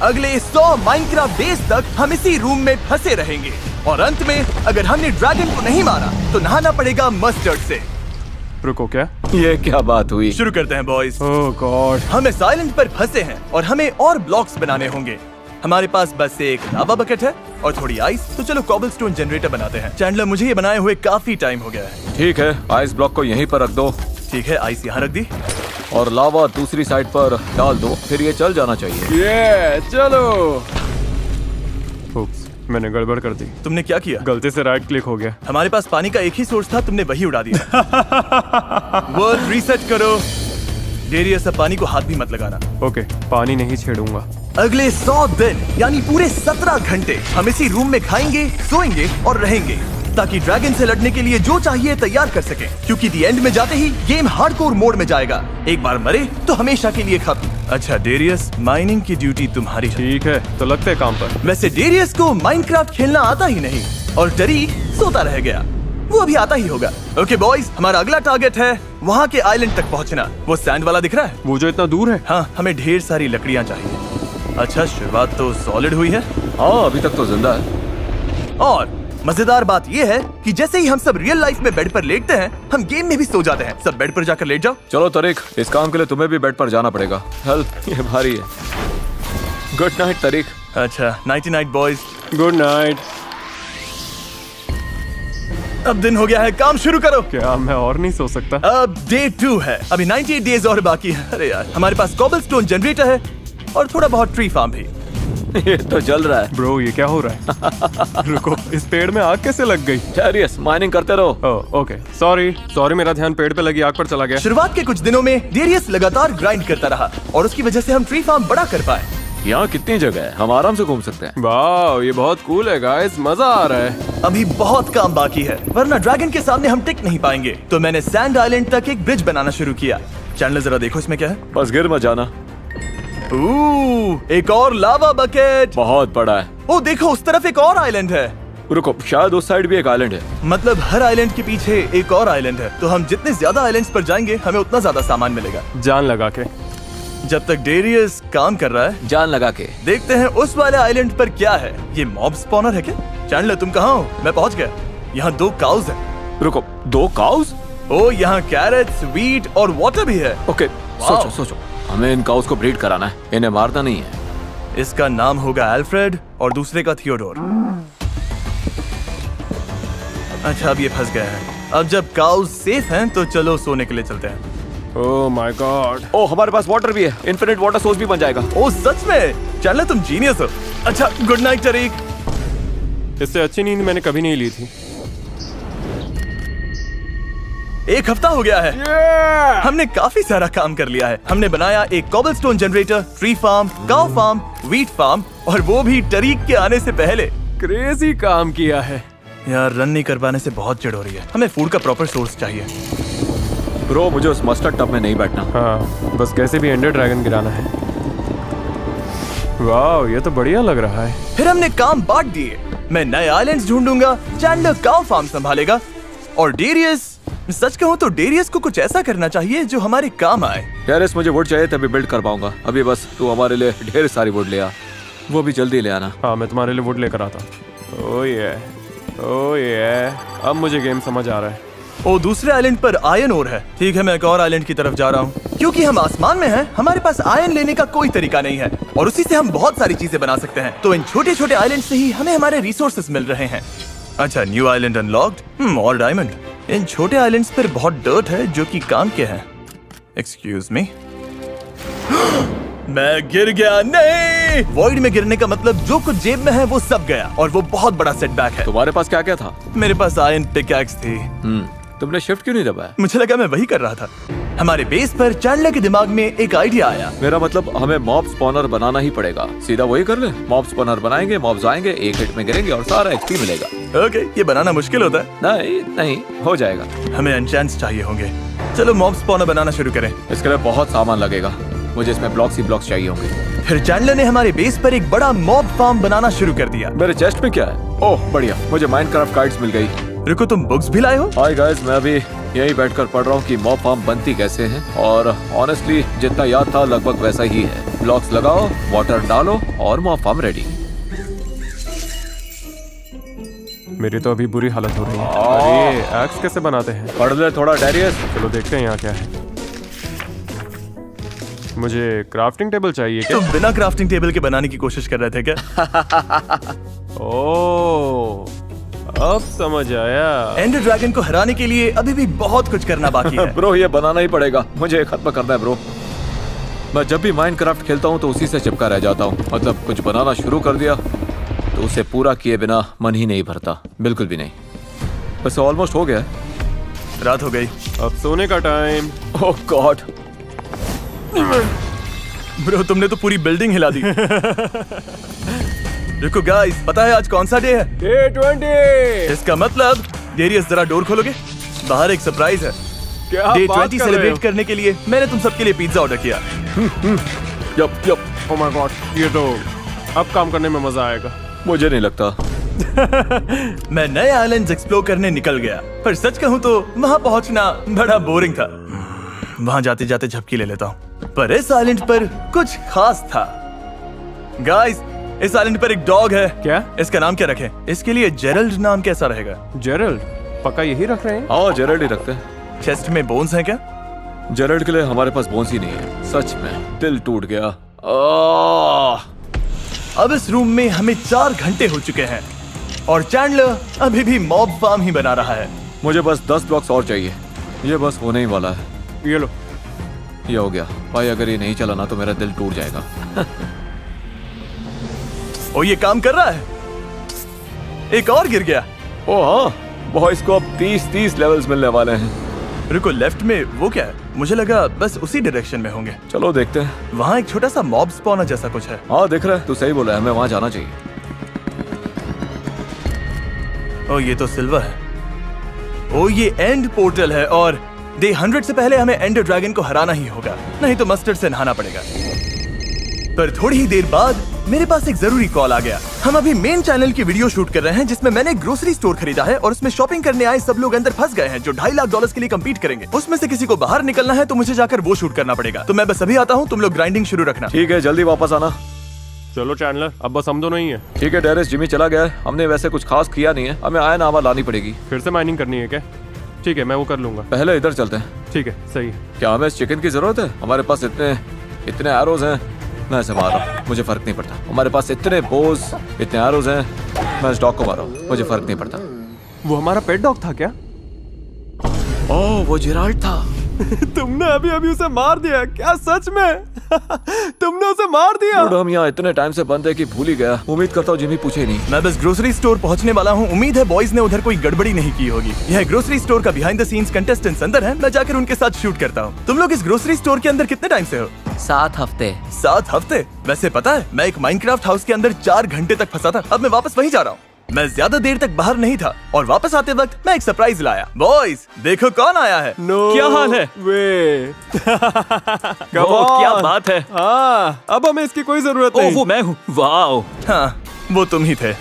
अगले 100 Minecraft days तक हम इसी रूम में फंसे रहेंगे और अंत में अगर हमने ड्रैगन को नहीं मारा तो नहाना पड़ेगा मस्टर्ड से। रुको, क्या ये क्या बात हुई? शुरू करते हैं बॉयज। ओह गॉड, हम इस आइलैंड पर फंसे हैं और हमें और ब्लॉक्स बनाने होंगे। हमारे पास बस एक लावा बकेट है और थोड़ी आइस, तो चलो कॉबलस्टोन जनरेटर बनाते हैं। चैंडलर, मुझे ये बनाए हुए काफी टाइम हो गया है। ठीक है, आइस ब्लॉक को यहीं पर रख दो ठीक है, आइस यहाँ रख दी और लावा दूसरी साइड पर डाल दो, फिर ये चल जाना चाहिए। ये चलो। उप्स, मैंने गड़बड़ कर दी। तुमने क्या किया? गलती से राइट क्लिक हो गया। हमारे पास पानी का एक ही सोर्स था, तुमने वही उड़ा दिया। वर्ल्ड रीसेट करो। डेरियस, अब पानी को हाथ भी मत लगाना। ओके, पानी नहीं छेड़ूंगा। अगले 100 दिन यानी पूरे 17 घंटे हम इसी रूम में खाएंगे, सोएंगे और रहेंगे ताकि ड्रैगन से लड़ने के लिए जो चाहिए तैयार कर सकें, क्योंकि दी एंड में जाते ही गेम हार्डकोर मोड में जाएगा। एक बार मरे तो हमेशा के लिए खत्म। अच्छा डेरियस, माइनिंग की ड्यूटी तुम्हारी है। ठीक है, तो लगते हैं काम पर। वैसे डेरियस को माइनक्राफ्ट खेलना आता ही नहीं और टरीक सोता रह गया। वो अभी आता ही होगा। ओके बॉयज, हमारा अगला टारगेट है वहाँ के आइलैंड तक पहुँचना। वो सैंड वाला दिख रहा है? वो जो इतना दूर है? हाँ, हमें ढेर सारी लकड़ियाँ चाहिए। अच्छा, शुरुआत तो सॉलिड हुई है। हाँ, अभी तक तो जिंदा है। और मजेदार बात ये है कि जैसे ही हम सब रियल लाइफ में बेड पर लेटते हैं, हम गेम में भी सो जाते हैं। सब बेड पर जाकर लेट जाओ। चलो तरीक, इस काम के लिए तुम्हें भी बेड पर जाना पड़ेगा। हेल्प, ये भारी है। गुड नाइट तरीक। अच्छा, nighty night boys. Good night. अब दिन हो गया है, काम शुरू करो। क्या मैं और नहीं सो सकता? अब डे 2 है, अभी 98 डेज और बाकी है। अरे यार, हमारे पास कॉबलस्टोन जनरेटर है और थोड़ा बहुत ट्री फार्म भी। ये तो जल रहा है। ब्रो, ये क्या हो रहा है? रुको, इस पेड़ में आग कैसे लग गई? डेरियस, माइनिंग करते रहो। ओह ओके, सॉरी, मेरा ध्यान पेड़ पे लगी आग पर चला गया। शुरुआत के कुछ दिनों में डेरियस लगातार ग्राइंड करता रहा और उसकी वजह से हम ट्री फार्म बड़ा कर पाए। यहाँ कितनी जगह है, हम आराम से घूम सकते हैं। वाह, ये बहुत कूल है गाइस, मजा आ रहा है। अभी बहुत काम बाकी है, वरना ड्रैगन के सामने हम टिक नहीं पाएंगे। तो मैंने सैंड आइलैंड तक एक ब्रिज बनाना शुरू किया। चैंडलर, जरा देखो इसमें क्या है। बस गिर मत जाना। एक और लावा बकेट। बहुत बड़ा है। ओ देखो, उस तरफ एक और आइलैंड है। रुको, शायद उस साइड भी एक आइलैंड है। मतलब हर आइलैंड के पीछे एक और आइलैंड है। तो हम जितने ज्यादा आइलैंड्स पर जाएंगे, हमें उतना ज्यादा सामान मिलेगा। जान लगा के। जब तक डेरियस काम कर रहा है, जान लगा के देखते हैं उस वाले आइलैंड पर क्या है। ये मॉब स्पॉनर है क्या? चैंडलर, तुम कहाँ हो? मैं पहुंच गया। यहाँ 2 काउज हैं। रुको, 2 काउज? ओ, यहाँ कैरेट्स, व्हीट और वाटर भी है। ओके, सोचो, हमें इन काउज को ब्रीड कराना है, इन्हें मारना नहीं है। इसका नाम होगा अल्फ्रेड और दूसरे का थियोडोर। अच्छा, अब ये फंस गया है। अब जब काउज सेफ हैं, तो चलो सोने के लिए चलते हैं। Oh my God. ओह, हमारे पास वाटर भी है, इन्फिनिट वाटर सोर्स भी बन जाएगा। ओ सच में? चैंडलर, तुम जीनियस हो। अच्छा, गुड नाइट टरीक। इससे अच्छी नींद मैंने कभी नहीं ली थी। 1 हफ्ता हो गया है। हमने काफी सारा काम कर लिया है। हमने बनाया एक cobblestone generator, tree farm, cow farm, wheat farm, और वो भी टरीक के आने से पहले। क्रेजी काम किया है यार, रन नहीं कर पाने से बहुत चिढ़ हो रही है। हमें फूड का प्रॉपर सोर्स चाहिए। ब्रो, मुझे उस मस्टर्ड टब में नहीं बैठना। हाँ, बस कैसे भी एंडर ड्रैगन गिराना है। वाह, ये तो बढ़िया लग रहा है। फिर हमने काम बांट दिए। मैं नए आइलैंड्स ढूंढूंगा, चैंडलर काउ फार्म संभालेगा और डेरियस, सच कहूँ तो डेरियस को कुछ ऐसा करना चाहिए जो हमारे काम आए। डेरियस, मुझे वुड चाहिए, तभी बिल्ड कर पाऊंगा। अभी बस तू हमारे लिए ढेर सारी वुड ले आ, वो भी जल्दी ले आना। हाँ, मैं तुम्हारे लिए वुड लेकर आता हूँ। ओह ये, अब मुझे गेम समझ आ रहा है। ओ, दूसरे आइलैंड पर आयरन ओर है। ठीक है, मैं एक और आइलैंड की तरफ जा रहा हूँ। क्योंकि हम आसमान में हैं, हमारे पास आयरन लेने का कोई तरीका नहीं है और उसी से हम बहुत सारी चीजें बना सकते हैं। तो इन छोटे छोटे आइलैंड से ही हमें हमारे रिसोर्सेस मिल रहे हैं। अच्छा, न्यू आइलैंड अनलॉक्ड। और डायमंड। इन छोटे आइलैंड्स पर बहुत डर्ट है जो कि काम के हैं। Excuse me. मैं गिर गया। नहीं, वॉइड में गिरने का मतलब जो कुछ जेब में है वो सब गया और वो बहुत बड़ा सेटबैक है। तुम्हारे पास क्या क्या था? मेरे पास आयरन पिकैक्स थी। तुमने शिफ्ट क्यों नहीं दबाया? मुझे लगा मैं वही कर रहा था। हमारे बेस पर चैंडलर के दिमाग में एक आइडिया आया। मेरा मतलब हमें मॉब स्पॉनर बनाना ही पड़ेगा। सीधा वही कर ले, मॉब स्पॉनर बनाएंगे, मॉब्स आएंगे, एक हिट में गिरेंगे और सारा एक्सपी मिलेगा। ओके, ये बनाना मुश्किल होता है। नहीं, हो जाएगा। हमें एन्चेंट्स चाहिए होंगे। चलो मॉब स्पॉनर बनाना शुरू करें। इसके लिए बहुत सामान लगेगा, मुझे इसमें ब्लॉक्स ही ब्लॉक्स चाहिए होंगे। फिर चैंडलर ने हमारे बेस पर एक बड़ा मॉब फार्म बनाना शुरू कर दिया। मेरे चेस्ट में क्या है? ओह बढ़िया, मुझे माइनक्राफ्ट कार्ड्स मिल गई। रुको, तुम बुक्स भी लाए हो? हाय गाइस, मैं अभी यही बैठकर पढ़ रहा हूँ कि मॉब फार्म बनती कैसे है, और ऑनेस्टली जितना याद था लगभग वैसा ही है। ब्लॉक्स लगाओ, वाटर डालो और मॉब फार्म रेडी। मेरी तो अभी बुरी हालत हो रही है। अरे एक्स कैसे बनाते हैं? पढ़ ले थोड़ा डैरियस। चलो देखते हैं यहाँ क्या है। मुझे क्राफ्टिंग टेबल चाहिए क्या? तुम बिना क्राफ्टिंग टेबल के बनाने की कोशिश कर रहे थे क्या? ओह, अब समझ आया। एंडर ड्रैगन को हराने के लिए अभी भी बहुत कुछ करना बाकी है। ब्रो ये बनाना ही पड़ेगा, मुझे खत्म करना है ब्रो। मैं जब भी माइनक्राफ्ट खेलता हूँ तो उसी से चिपका रह जाता हूँ। मतलब कुछ बनाना शुरू कर दिया तो उसे पूरा किए बिना मन ही नहीं भरता, बिल्कुल भी नहीं। वैसे ऑलमोस्ट हो गया है। रात हो गई। अब सोने का टाइम। ओह गॉड। ब्रो तुमने तो पूरी बिल्डिंग हिला दी। रुको गाइस, पता है आज कौन सा डे है? डे 20। इसका मतलब डेरियस जरा डोर खोलोगे, बाहर एक सरप्राइज है। क्या डे बात 20 कर रहे सेलिब्रेट हो? करने के लिए मैंने तुम सबके लिए पिज्जा ऑर्डर किया। यप ओह माय गॉड, ये तो अब काम करने में मजा आएगा। मुझे नहीं लगता। मैं नए आइलैंड्स एक्सप्लोर करने निकल गया, पर सच कहूं तो वहां पहुंचना बड़ा बोरिंग था। वहां जाते जाते झपकी ले लेता हूं, पर इस आइलैंड पर कुछ खास था। गाइस, इस आइलैंड पर एक डॉग है। क्या? इसका नाम क्या रखें? इसके लिए जेरल्ड नाम कैसा रहेगा? जेरल्ड? पक्का यही रख रहे हैं? हाँ जेरल्ड ही रखते हैं। चेस्ट में बोन्स हैं क्या? जेरल्ड के लिए हमारे पास बोन्स ही नहीं है। सच में दिल टूट गया। आह! अब इस रूम में हमें 4 घंटे हो चुके हैं और चैंडलर अभी भी मॉब फार्म ही बना रहा है। मुझे बस 10 ब्लॉक्स और चाहिए। ये बस होने ही वाला है। ये लो। ये हो गया भाई, अगर ये नहीं चला ना तो मेरा दिल टूट जाएगा। और ये काम कर रहा है। एक और गिर गया। ओ हाँ, बॉयज को अब 30 लेवल्स मिलने वाले हैं। रुको, लेफ्ट में वो क्या है? मुझे लगा बस उसी डायरेक्शन में होंगे। चलो देखते हैं। वहाँ एक छोटा सा मॉब स्पॉनर जैसा कुछ है। हाँ दिख रहा है, तू सही बोला है, हमें वहाँ जाना चाहिए। ओ ये तो सिल्वर है। ओ ये एंड पोर्टल है और डे 100 से पहले हमें एंडर ड्रैगन को हराना ही होगा, नहीं तो मस्टर्ड से नहाना पड़ेगा। पर थोड़ी ही देर बाद मेरे पास एक जरूरी कॉल आ गया। हम अभी मेन चैनल की वीडियो शूट कर रहे हैं जिसमें मैंने ग्रोसरी स्टोर खरीदा है और उसमें शॉपिंग करने आए सब लोग अंदर फंस गए हैं जो $2.5 लाख के लिए कम्पीट करेंगे। उसमें से किसी को बाहर निकलना है तो मुझे जाकर वो शूट करना पड़ेगा। तो मैं बस अभी आता हूँ, तुम लोग ग्राइंडिंग शुरू रखना। ठीक है, जल्दी वापस आना। चलो चैंडलर, अब बस हम दोनों ही हैं। ठीक है डेरिस, जिमी चला गया है। हमने वैसे कुछ खास किया नहीं है, हमें आयन आवा लानी पड़ेगी। फिर से माइनिंग करनी है क्या? ठीक है, मैं वो कर लूंगा। पहले इधर चलते हैं। ठीक है, सही है। क्या हमें इस चिकन की जरूरत है? हमारे पास इतने एरोज हैं, मैं इसे मार रहा हूँ, मुझे फर्क नहीं पड़ता। हमारे पास इतने बोज, इतने एरोज हैं, मैं इस डॉग को मार रहा हूँ, मुझे फर्क नहीं पड़ता। वो हमारा पेट डॉग था क्या? ओह वो जेराल्ड था। तुमने अभी अभी उसे मार दिया क्या? सच में? तुमने उसे मार दिया? Dude, हम यहाँ इतने टाइम से बंद है कि भूल ही गया। उम्मीद करता हूँ जिमी पूछे ही नहीं। मैं बस ग्रोसरी स्टोर पहुंचने वाला हूँ। उम्मीद है बॉयज ने उधर कोई गड़बड़ी नहीं की होगी। यह ग्रोसरी स्टोर का बिहाइंड द सीन्स कंटेस्टेंट्स अंदर है, मैं जाकर उनके साथ शूट करता हूँ। तुम लोग इस ग्रोसरी स्टोर के अंदर कितने टाइम से हो? 7 हफ्ते। 7 हफ्ते? वैसे पता है मैं एक माइनक्राफ्ट हाउस के अंदर 4 घंटे तक फंसा था। अब मैं वापस वहीं जा रहा हूँ। मैं ज्यादा देर तक बाहर नहीं था और वापस आते वक्त मैं एक सरप्राइज लाया। बॉयज देखो कौन आया है। नो क्या हाल है? वे। ओह, क्या बात है। हाँ, अब हमें इसकी कोई जरूरत ओह नहीं। वो मैं हूँ। वाओ। हाँ वो तुम ही थे।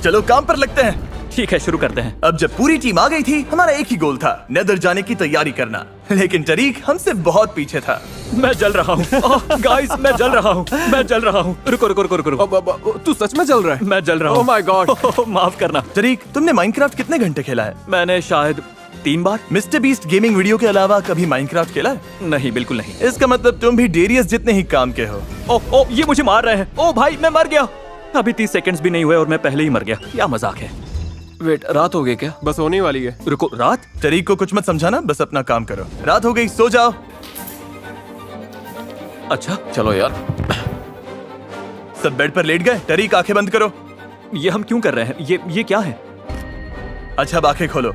चलो काम पर लगते हैं। ठीक है, शुरू करते हैं। अब जब पूरी टीम आ गई थी, हमारा एक ही गोल था, नेदर जाने की तैयारी करना। लेकिन टरीक हमसे बहुत पीछे था। मैं जल रहा हूँ। गाइस मैं जल रहा हूँ, मैं जल रहा हूँ। रुको रुको रुको रुको। तू सच में चल रहा है? मैं जल रहा Oh हूँ। my God. माफ करना। टरीक, तुमने माइनक्राफ्ट कितने घंटे खेला है? मैंने शायद 3 बार। मिस्टर बीस्ट गेमिंग वीडियो के अलावा कभी माइनक्राफ्ट खेला है? नहीं, बिल्कुल नहीं। इसका मतलब तुम भी डेरियस जितने ही काम के हो। ओह ओह, ये मुझे मार रहे हैं। ओह भाई, मैं मर गया। अभी 30 सेकंड्स भी नहीं हुए और मैं पहले ही मर गया। क्या मजाक है। वेट, रात हो गई क्या? बस होने वाली है। रुको, रात? टरीक को कुछ मत समझाना, बस अपना काम करो। रात हो गई, सो जाओ। अच्छा, चलो यार। सब बेड पर लेट गए। टरीक आंखें बंद करो। ये हम क्यों कर रहे हैं? ये क्या है? अच्छा अब आंखें खोलो।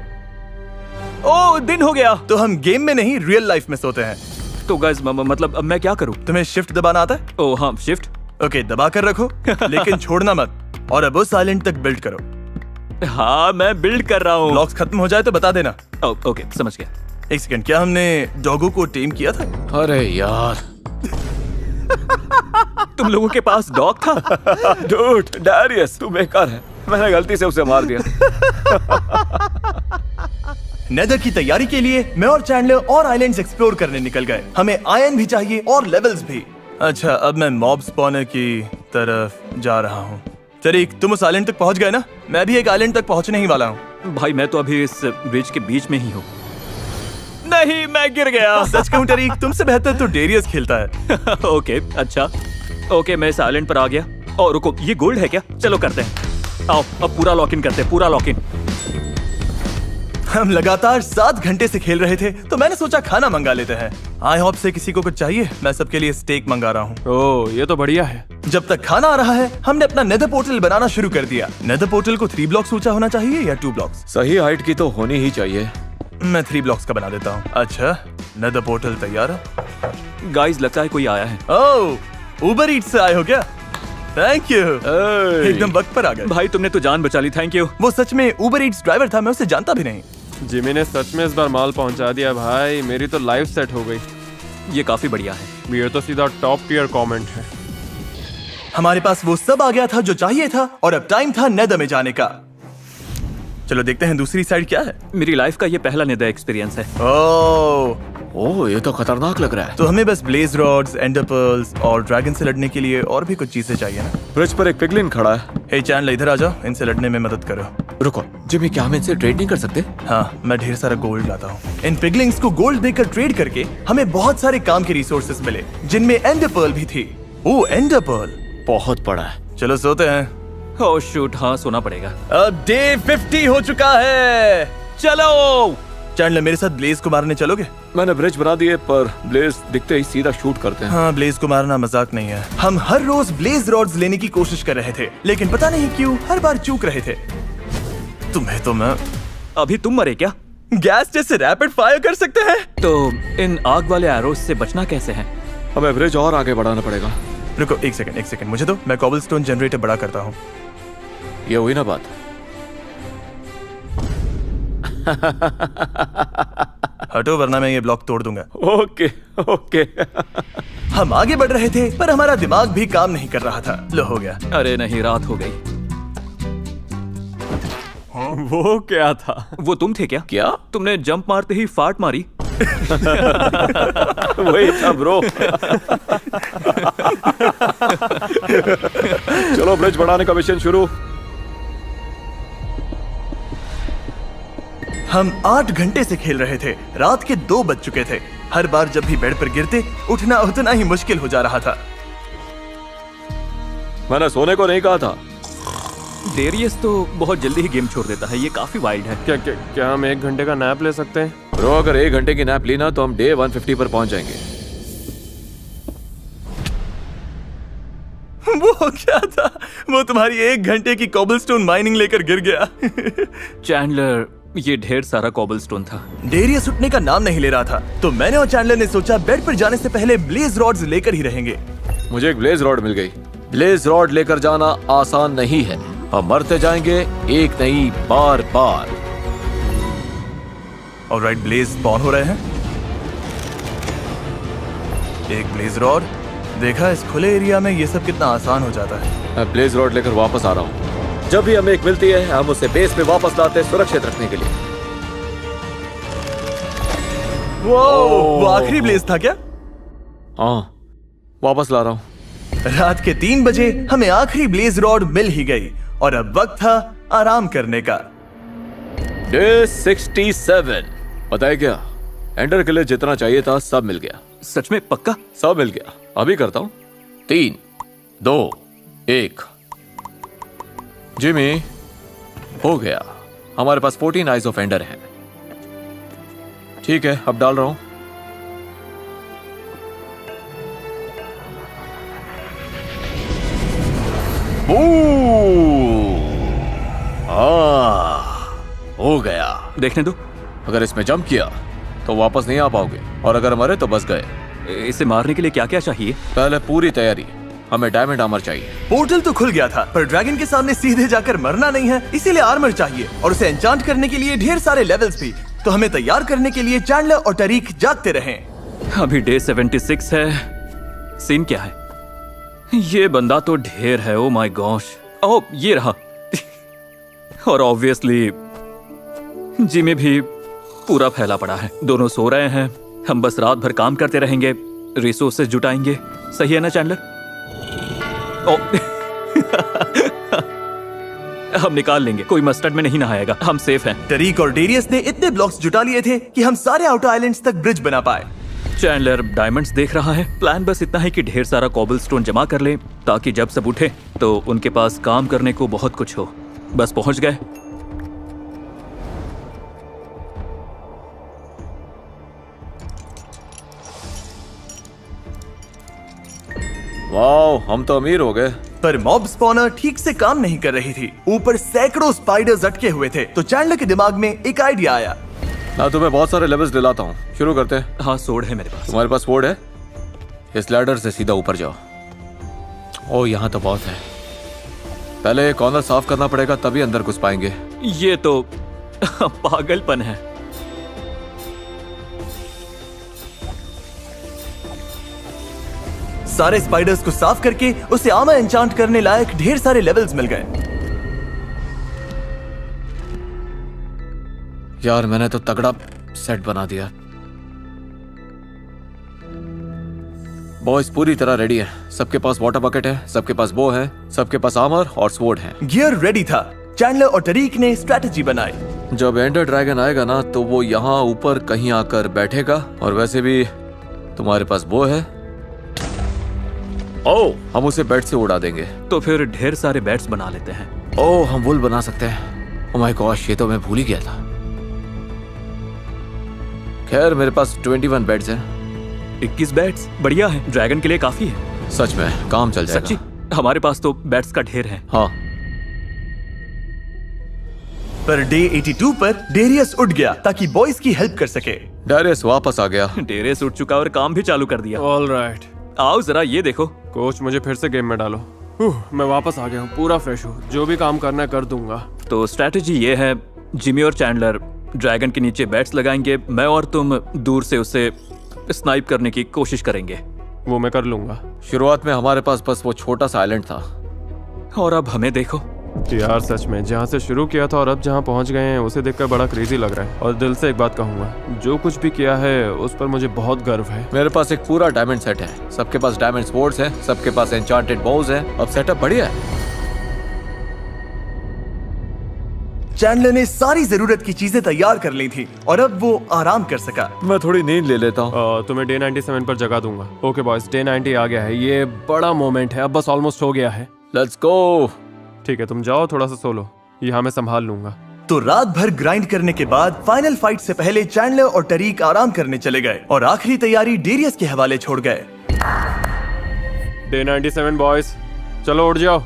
ओह, दिन हो गया। तो हम गेम में नहीं रियल लाइफ में सोते हैं। तो गाइस मतलब अब मैं क्या करूँ? तुम्हें शिफ्ट दबाना आता है? ओह हाँ, शिफ्ट। ओके, दबा कर रखो लेकिन छोड़ना मत। और अब उस आइलैंड तक बिल्ड करो। हाँ, मैं बिल्ड कर रहा हूँ। ब्लॉक्स खत्म हो जाए तो बता देना। ओके, समझ गया। एक सेकंड, क्या हमने डॉगो को टेम किया था? अरे यार। तुम लोगों के पास डॉग था? डूड, डैरियस तू बेकार है, मैंने गलती से उसे मार दिया। नेदर की तैयारी के लिए मैं और चैंडलर और आइलैंड्स एक्सप्लोर करने निकल गए। हमें आयन भी चाहिए और लेवल्स भी। अच्छा, अब मैं मॉब स्पॉनर की तरफ जा रहा हूँ। तरीक, तुम उस आइलैंड तक पहुँच गए ना? मैं भी एक आइलैंड तक पहुँचने ही वाला हूँ। भाई मैं तो अभी इस ब्रिज के बीच में ही हूँ। नहीं, मैं गिर गया। सच कहूँ टरीक, तुमसे बेहतर तो डेरियस खेलता है। ओके, अच्छा। ओके, मैं इस आइलैंड पर आ गया। और रुको, ये गोल्ड है क्या? चलो करते हैं। आओ, अब पूरा लॉक इन करते हैं, पूरा लॉक इन। हम लगातार 7 घंटे से खेल रहे थे, तो मैंने सोचा खाना मंगा लेते हैं। आई होप से किसी को कुछ चाहिए। मैं सबके लिए स्टेक मंगा रहा हूँ। ओह, ये तो बढ़िया है। जब तक खाना आ रहा है, हमने अपना नेदर पोर्टल बनाना शुरू कर दिया। नेदर पोर्टल को 3 ब्लॉक्स ऊंचा होना चाहिए या 2 ब्लॉक्स? सही हाइट की तो होनी ही चाहिए। मैं 3 ब्लॉक्स का बना देता हूँ। अच्छा, नेदर पोर्टल तैयार है। गाइस, लगता है कोई आया है। ओह, उबर ईट्स से आए हो क्या? Thank you. एकदम वक्त पर आ गए। भाई तुमने तो जान बचा ली, थैंक यू। वो सच में उबर ईट्स ड्राइवर था, मैं उसे जानता भी नहीं। जिमी ने सच में इस बार माल पहुंचा दिया भाई। मेरी तो लाइफ सेट हो गई। ये काफी बढ़िया है। ये तो सीधा टॉप टियर कमेंट है। हमारे पास वो सब आ गया था जो चाहिए था और अब टाइम था नेदर में जाने का। चलो देखते हैं दूसरी साइड क्या है। मेरी लाइफ का ये पहला नेदर एक्सपीरियंस है। ओह, ये तो खतरनाक लग रहा है। तो हमें बस ब्लेज रॉड्स, एंडर पर्ल्स और ड्रैगन से लड़ने के लिए और भी कुछ चीजें चाहिए ना। ब्रिज पर एक पिगलिन खड़ा है। हे चैंडलर, इधर आ जाओ, इनसे लड़ने में मदद करो। रुको जिमी, क्या हम इनसे ट्रेड नहीं कर सकते? हाँ, मैं ढेर सारा गोल्ड लाता हूँ। इन पिगलिंग्स को गोल्ड देकर ट्रेड करके हमें बहुत सारे काम के रिसोर्सेज मिले, जिनमें एंडर पर्ल भी थी। ओह, एंडर पर्ल बहुत बड़ा है। चलो सोते हैं। ओह शूट, हाँ सोना पड़ेगा। अब डे 50 हो चुका है। चलो चैंडलर, मेरे साथ ब्लेज को मारने चलोगे? मैंने ब्रिज बना दिए, पर ब्लेज दिखते ही सीधा शूट करते हैं। हाँ, ब्लेज को मारना मजाक नहीं है। हम हर रोज ब्लेज रॉड्स लेने की कोशिश कर रहे थे, लेकिन पता नहीं क्यों हर बार चूक रहे थे। तुम्हें तो मैं अभी तुम मरे क्या? गैस जैसे रैपिड फायर कर सकते हैं। तो इन आग वाले एरोज से बचना कैसे है? हमें ब्रिज और आगे बढ़ाना पड़ेगा। रुको एक सेकंड मुझे दो, मैं कॉबलस्टोन जनरेटर बड़ा करता हूँ। ये हुई ना बात। हटो वरना मैं ये ब्लॉक तोड़ दूंगा। Okay okay. हम आगे बढ़ रहे थे, पर हमारा दिमाग भी काम नहीं कर रहा था। लो, हो गया। अरे नहीं, रात हो गई। वो क्या था? वो तुम थे क्या? क्या? तुमने जंप मारते ही फाट मारी। वही था ब्रो। चलो ब्रिज बढ़ाने का मिशन शुरू। हम 8 घंटे से खेल रहे थे। रात के 2 बज चुके थे। हर बार जब भी बेड पर गिरते, उठना उतना ही मुश्किल हो जा रहा था। मैंने सोने को नहीं कहा था। डेरियस तो बहुत jल्दी ही गेम छोड़ देता है। ये काफी वाइल्ड है। क्या हम 1 घंटे का नैप ले सकते हैं? ब्रो, अगर 1 घंटे की नैप ली ना, तो हम डे 150 पर पहुंच जाएंगे। वो क्या था? वो तुम्हारी 1 घंटे की कॉबलस्टोन माइनिंग लेकर गिर गया। चैंडलर, ये ढेर सारा कॉबलस्टोन था। डेरियस उठने का नाम नहीं ले रहा था, तो मैंने और चैंडलर ने सोचा बेड पर जाने से पहले ब्लेज रॉड्स लेकर ही रहेंगे। मुझे एक ब्लेज रॉड मिल गई। ब्लेज रॉड लेकर जाना आसान नहीं है। हम मरते जाएंगे एक नहीं, बार बार। ऑलराइट, ब्लेज स्पॉन हो रहे हैं। एक ब्लेज रॉड। देखा, इस खुले एरिया में ये सब कितना आसान हो जाता है। मैं ब्लेज रॉड लेकर वापस आ रहा हूँ। जब भी हमें एक मिलती है, हम उसे बेस में वापस लाते हैं, सुरक्षित रखने के लिए। वो आखिरी ब्लेज था क्या? हाँ, वापस ला रहा हूँ। रात के 3 बजे हमें आखिरी ब्लेज रॉड मिल ही गई और अब वक्त था आराम करने का। डे 67। पता है क्या, एंडर के लिए जितना चाहिए था सब मिल गया। सच में? पक्का? सब मिल गया। अभी करता हूँ। 3, 2, 1। जिमी, हो गया। हमारे पास 14 आइज ऑफ एंडर हैं। ठीक है, अब डाल रहा हूं। हो गया। देखने दो। अगर इसमें जंप किया तो वापस नहीं आ पाओगे, और अगर मरे तो बस गए। इसे मारने के लिए क्या क्या चाहिए? पहले पूरी तैयारी। हमें डायमंड आर्मर चाहिए। पोर्टल तो खुल गया था, पर ड्रैगन के सामने सीधे जाकर मरना नहीं है, इसीलिए आर्मर चाहिए और उसे एन्चांट करने के लिए ढेर सारे लेवल्स भी। तो हमें तैयार करने के लिए चैंडलर और टरीक जागते रहे। अभी डे 76 है। सीन क्या है? ये बंदा तो ढेर है। Oh my gosh. ओह, ये रहा। और ऑब्वियसली जिमी भी पूरा फैला पड़ा है। दोनों सो रहे हैं, हम बस रात भर काम करते रहेंगे, रिसोर्सेज जुटाएंगे। सही है ना चैंडलर? ओ हम निकाल लेंगे, कोई मस्टर्ड में नहीं नहाएगा, हम सेफ हैं। टरीक और डेरियस ने इतने ब्लॉक्स जुटा लिए थे कि हम सारे आउटर आइलैंड्स तक ब्रिज बना पाए। चैंडलर डायमंड्स देख रहा है। प्लान बस इतना है कि ढेर सारा कॉबलस्टोन जमा कर ले, ताकि जब सब उठे तो उनके पास काम करने को बहुत कुछ हो। बस पहुंच गए। वाओ, हम तो अमीर हो गए। पर मॉब स्पॉनर ठीक से काम नहीं कर रही थी। ऊपर सैकड़ों स्पाइडर्स अटके हुए थे। तो चैंडलर के दिमाग में एक आइडिया आया। मैं तुम्हें बहुत सारे लेवल्स दिलाता हूँ, शुरू करते हैं। हाँ, सोड है मेरे पास। तुम्हारे पास स्वॉर्ड है? इस लैडर से सीधा ऊपर जाओ। ओ, यहाँ तो बहुत है। पहले कॉर्नर साफ करना पड़ेगा, तभी अंदर घुस पाएंगे। ये तो पागलपन है। सारे स्पाइडर्स को साफ करके उसे आर्मर एन्चांट करने लायक ढेर सारे लेवल्स मिल गए। यार, मैंने तो तगड़ा सेट बना दिया। बॉयज पूरी तरह रेडी है। सबके पास वाटर बकेट है, सबके पास बो है, सबके पास आर्मर और स्वॉर्ड है। गियर रेडी था। चैंडलर और टरीक ने स्ट्रेटजी बनाई। जब एंडर ड्रैगन आएगा ना, तो वो यहाँ ऊपर कहीं आकर बैठेगा। और वैसे भी तुम्हारे पास बो है। ओ, हम उसे बेड से उड़ा देंगे। तो फिर ढेर सारे बैट्स बना लेते हैं। ओ, हम वुल बना सकते हैं। ओह माय गॉश, ये तो मैं भूल ही गया था। खैर, मेरे पास 21 बेड्स हैं। 21 बैट्स बढ़िया है, ड्रैगन के लिए काफी है। सच में काम चल जाएगा। सच्ची, हमारे पास तो बैट्स का ढेर है। हाँ। पर डे 82 पर डेरियस उठ गया ताकि बॉयज की हेल्प कर सके। डैरियस वापस आ गया। डेरेस उठ चुका और काम भी चालू कर दिया। ऑलराइट। आओ जरा ये देखो। कोच, मुझे फिर से गेम में डालो। मैं वापस आ गया हूँ, पूरा फ्रेश हूँ। जो भी काम करना है कर दूंगा। तो स्ट्रैटेजी ये है, जिमी और चैंडलर ड्रैगन के नीचे बैट्स लगाएंगे। मैं और तुम दूर से उसे स्नाइप करने की कोशिश करेंगे। वो मैं कर लूंगा। शुरुआत में हमारे पास बस वो छोटा सा आइलैंड था। और अब हमें देखो। यार सच में, जहाँ से शुरू किया था और अब जहाँ पहुँच गए हैं, उसे देखकर बड़ा क्रेजी लग रहा है। और दिल से एक बात कहूंगा, जो कुछ भी किया है उस पर मुझे बहुत गर्व है। मेरे पास एक पूरा डायमंड सेट है। सबके पास डायमंड स्वॉर्ड्स हैं, सबके पास एन्चांटेड बोws हैं। अब सेटअप बढ़िया है। चैंडलर ने सारी जरूरत की चीजें तैयार कर ली थी और अब वो आराम कर सका। मैं थोड़ी नींद ले लेता हूँ। तुम्हें डे 97 पर जगा दूंगा। ओके बॉयज, डे 90 आ गया है। ये बड़ा मोमेंट है, अब बस ऑलमोस्ट हो गया है। Let's go. ठीक है, तुम जाओ, थोड़ा सा सो लो, यहाँ मैं संभाल लूंगा। तो रात भर ग्राइंड करने के बाद फाइनल फाइट से पहले चैंडलर और टरीक आराम करने चले गए और आखिरी तैयारी डेरियस के हवाले छोड़ गए। डे 97 बॉयज, चलो उठ जाओ।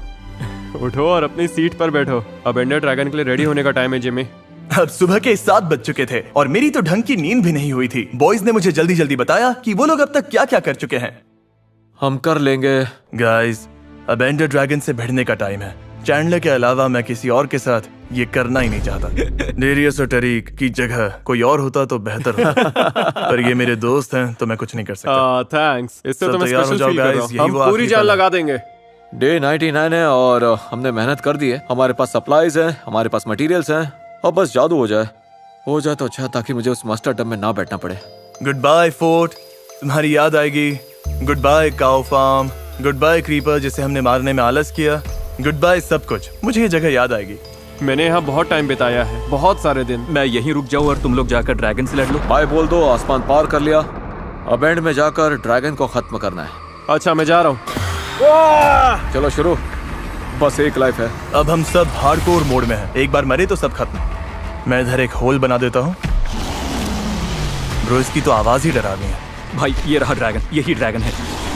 उठो और अपनी सीट पर बैठो। अब एंडर ड्रैगन के लिए रेडी होने का टाइम है जिमी। अब सुबह के 7 बज चुके थे और मेरी तो ढंग की नींद भी नहीं हुई थी। बॉयज ने मुझे जल्दी जल्दी बताया कि वो लोग अब तक क्या क्या कर चुके हैं। हम कर लेंगे। गाइस, अब एंडर ड्रैगन से भिड़ने का टाइम है। चैंडलर के अलावा मैं किसी और के साथ ये करना ही नहीं चाहता। डेरियस और टरीक की जगह कोई और होता तो बेहतर होता। पर ये मेरे दोस्त हैं तो मैं कुछ नहीं कर सकता। थैंक्स, इससे सब तो मैं तैयार हो स्पेशल जाओ फील कर रहा guys, हूँ। यही हम वो पूरी आखिरी जान पल है। लगा देंगे। डे 99 है और हमने मेहनत कर दी है। हमारे पास सप्लाईज हैं, हमारे पास मटेरियल्स हैं। अब बस जादू हो जाए तो अच्छा, ताकि मुझे उस मास्टर टब में ना बैठना पड़े। गुड बाय फोर्ट, तुम्हारी याद आएगी। Goodbye cow farm, goodbye creeper जिसे हमने मारने में आलस किया। गुड बाय सब कुछ, मुझे ये जगह याद आएगी। मैंने यहाँ बहुत टाइम बिताया है, बहुत सारे दिन। मैं यहीं रुक जाऊं और तुम लोग जाकर ड्रैगन से लड़ लो। बाय बोल दो, आसमान पार कर लिया। अब एंड में जाकर ड्रैगन को खत्म करना है। अच्छा, मैं जा रहा हूँ। चलो शुरू। बस एक लाइफ है। अब हम सब हार्डकोर मोड में हैं। एक बार मरे तो सब खत्म। मैं इधर एक होल बना देता हूँ। ब्रो, इसकी तो आवाज ही डरावनी है। भाई ये रहा ड्रैगन, यही ड्रैगन है।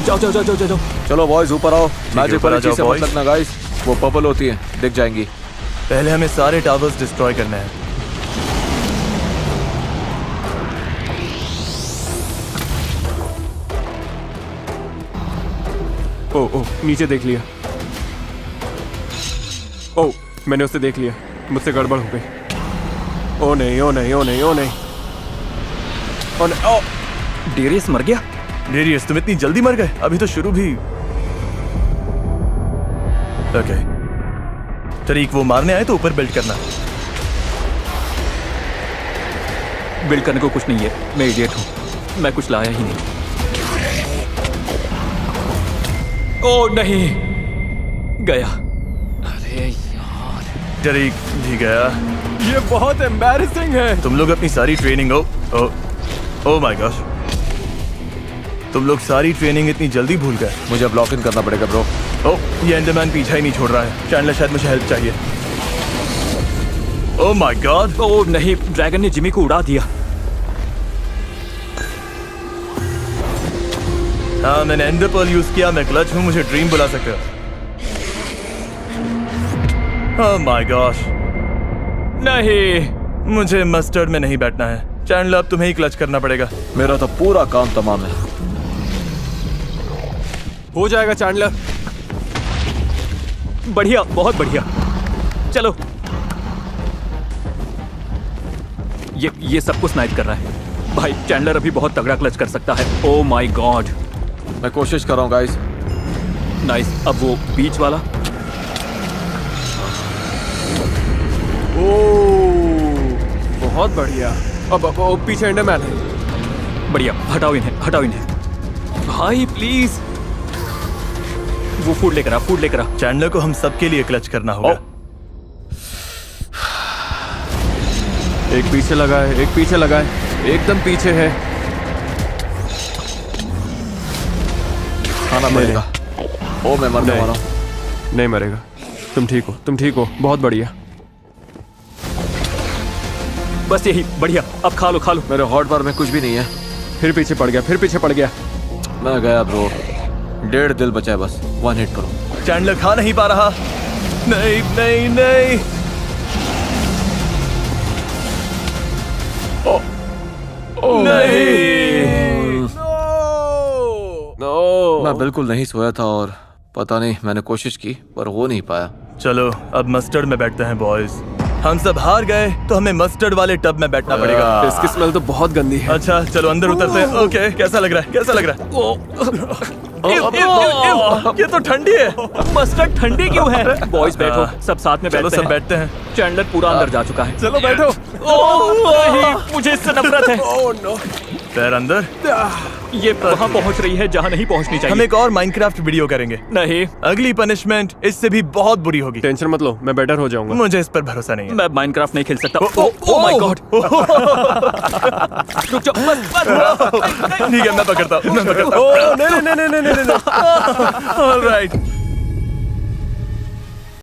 जाओ जाओ जाओ जाओ जाओ। चलो बॉयज ऊपर आओ। मैजिक ऊपर आ वाली जाओ चीज से मत boys। लगना गाइस, वो पर्पल होती है, दिख जाएंगी। पहले हमें सारे टावर्स डिस्ट्रॉय करने हैं। ओ, नीचे देख लिया। ओ, मैंने उसे देख लिया। मुझसे गड़बड़ हो गई। ओ नहीं, ओ नहीं, ओ नहीं, ओ नहीं, ओ नहीं। ओ, डेरियस मर गया। डेरियस, तुम इतनी जल्दी मर गए? अभी तो शुरू भी। ओके टरीक, वो मारने आए तो ऊपर बिल्ड करना। बिल्ड करने को कुछ नहीं है, मैं इडियट हूँ, मैं कुछ लाया ही नहीं। ओ नहीं, गया। अरे यार, टरीक भी गया। ये बहुत एम्बैरेसिंग है। तुम लोग अपनी सारी ट्रेनिंग ओ माय गॉश, तुम लोग सारी ट्रेनिंग इतनी जल्दी भूल गए। मुझे अब लॉक इन करना पड़ेगा ब्रो। ये एंडरमैन पीछा ही नहीं छोड़ रहा है। चैंडलर, शायद मुझे हेल्प चाहिए। ओ माय गॉड, ओ नहीं, ड्रैगन ने जिमी को उड़ा दिया। हाँ, मैंने एंडर पर्ल यूज किया। मैं क्लच हूँ, मुझे ड्रीम बुला सकते हो। ओह माय गॉश, नहीं, मुझे मस्टर्ड में नहीं बैठना है। चैंडलर, अब तुम्हें ही क्लच करना पड़ेगा। मेरा तो पूरा काम तमाम है। हो जाएगा चैंडलर। बढ़िया, बहुत बढ़िया। चलो, ये सबको स्नाइप कर रहा है। भाई चैंडलर अभी बहुत तगड़ा क्लच कर सकता है। ओ माय गॉड, मैं कोशिश कर रहा हूँ गाइस। नाइस। अब वो बीच वाला। बहुत बढ़िया। अब पीछे एंडरमैन है। बढ़िया, हटाओ इन्हें, हटाओ इन्हें। भाई प्लीज, वो फूड लेकर आ, फूड लेकर आ। चैंडलर को हम सबके लिए क्लच करना होगा। एक पीछे लगा है, एक पीछे लगा है, एकदम पीछे है। खाना पड़ेगा। ओ मैं मरने वाला हूँ। नहीं मरेगा। तुम ठीक हो, तुम ठीक हो। बहुत बढ़िया। बस यही, बढ़िया। अब खा लो, खा लो। मेरे हॉट बार में कुछ भी नहीं है। फिर पीछे पड़ गया, फिर पीछे पड़ गया। मैं गया ब्रो। 1.5 दिल बचा है बस। 1 हिट करो। चैंडलर खा नहीं पा रहा। नहीं नहीं नहीं। नहीं। नो। मैं बिल्कुल नहीं सोया था और पता नहीं, मैंने कोशिश की पर हो नहीं पाया। चलो, अब मस्टर्ड में बैठते हैं बॉयज। हम सब हार गए तो हमें मस्टर्ड वाले टब में बैठना पड़ेगा। इसकी स्मेल तो बहुत गंदी है। अच्छा चलो अंदर उतरते हैं। ओके, कैसा लग रहा है? कैसा लग रहा है? ये तो ठंडी है। मस्टर्ड ठंडी क्यों है? बॉयज बैठो, सब साथ में चलो बैठते सब हैं। बैठते हैं। चैंडलर पूरा अंदर जा चुका है। चलो बैठो। नहीं, मुझे इससे नफरत है। पैर अंदर। ये वहां पहुंच रही है जहां नहीं पहुंचनी हम चाहिए। एक और माइनक्राफ्ट वीडियो करेंगे। नहीं, अगली पनिशमेंट इससे भी बहुत बुरी होगी। टेंशन मत लो, मैं बेटर हो जाऊंगा। मुझे इस पर भरोसा नहीं है। मैं माइनक्राफ्ट नहीं खेल सकता। ओ माय गॉड, रुक जाओ, बस। ठीक है, मैं पकड़ता हूँ। नहीं नहीं नहीं नहीं नहीं नहीं। ऑलराइट,